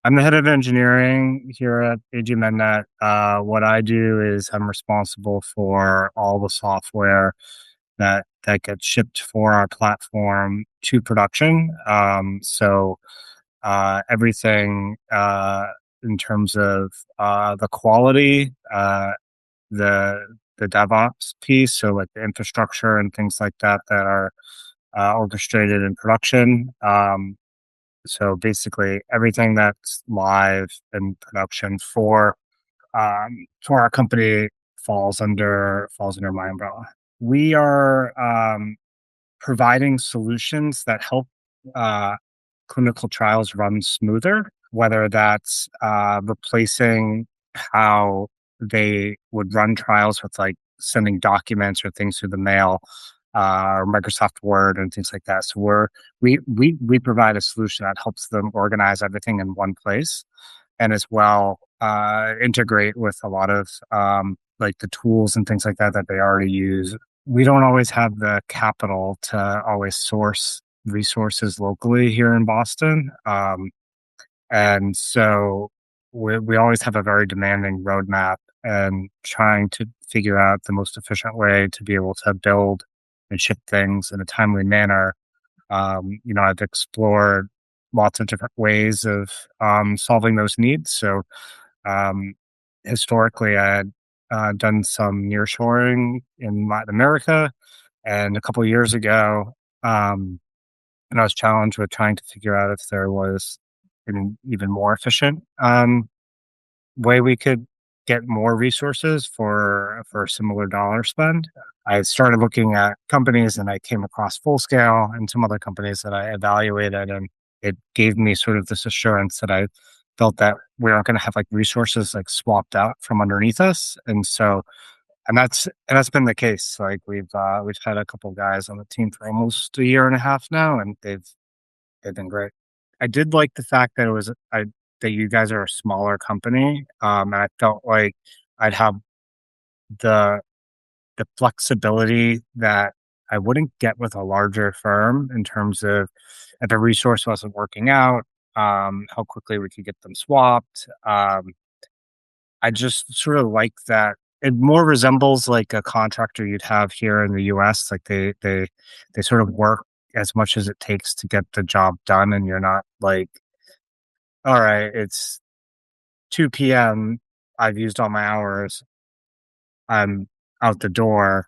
I'm the head of engineering here at AG Mednet. What I do is I'm responsible for all the software that gets shipped for our platform to production. Everything in terms of the quality, the the DevOps piece, so like the infrastructure and things like that are orchestrated in production. So basically, everything that's live in production for our company falls under my umbrella. We are providing solutions that help uh, clinical trials run smoother, whether that's replacing how they would run trials with like sending documents or things through the mail, or Microsoft Word and things like that. So we provide a solution that helps them organize everything in one place, and as well integrate with a lot of like the tools and things like that they already use. We don't always have the capital to always source resources locally here in Boston. And so we always have a very demanding roadmap and trying to figure out the most efficient way to be able to build and ship things in a timely manner. I've explored lots of different ways of solving those needs. So um, historically, I had done some nearshoring in Latin America, and a couple of years ago, um, and I was challenged with trying to figure out if there was an even more efficient way we could get more resources for a similar dollar spend. I started looking at companies and I came across Full Scale and some other companies that I evaluated, and it gave me sort of this assurance that I felt that we aren't going to have like resources like swapped out from underneath us. And that's been the case. Like we've had a couple guys on the team for almost a year and a half now, and they've been great. I did like the fact that that you guys are a smaller company, and I felt like I'd have the the flexibility that I wouldn't get with a larger firm in terms of if a resource wasn't working out, how quickly we could get them swapped. I just sort of like that. It more resembles like a contractor you'd have here in the US. Like they sort of work as much as it takes to get the job done, and you're not like, all right, it's 2 p.m. I've used all my hours. I'm out the door,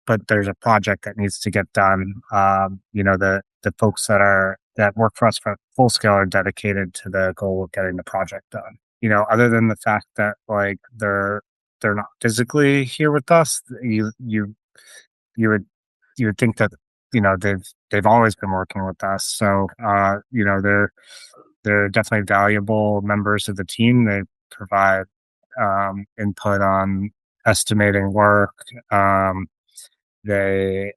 but there's a project that needs to get done. The folks that work for us for Full Scale are dedicated to the goal of getting the project done. Other than the fact that like they're not physically here with us, you would you would think that they've always been working with us. So they're definitely valuable members of the team. They provide input on estimating work. They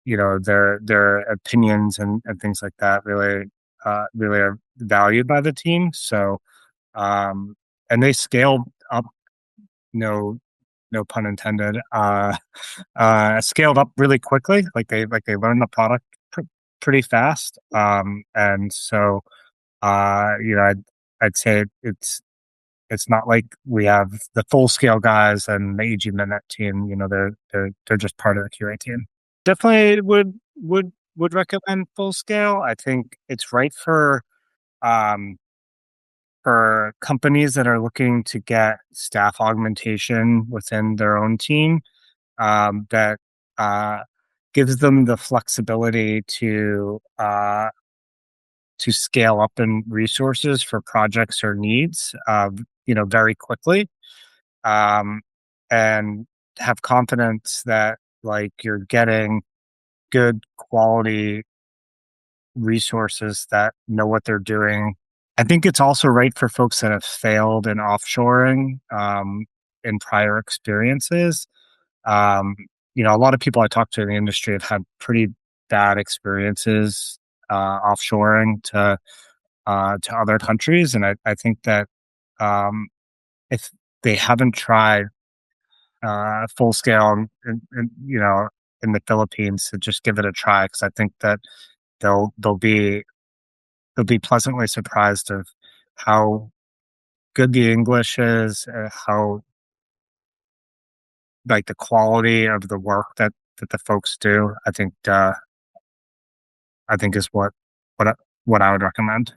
their opinions and things like that really are valued by the team. So and they scaled up, no no pun intended, scaled up really quickly. Like they learned the product pretty fast. And so I'd say it's not like we have the Full Scale guys and the AG Mednet team. They're just part of the QA team. Definitely would recommend Full Scale. I think it's right um, for companies that are looking to get staff augmentation within their own team, that uh, gives them the flexibility to scale up in resources for projects or needs, very quickly, um, and have confidence that like you're getting good quality resources that know what they're doing. I think it's also right for folks that have failed in offshoring, in prior experiences. Um, a lot of people I talk to in the industry have had pretty bad experiences offshoring to other countries, and I think that um, if they haven't tried Full Scale in the Philippines, to just give it a try, because I think that they'll be They'll be pleasantly surprised of how good the English is, how like the quality of the work that the folks do. I think is what I, what I would recommend.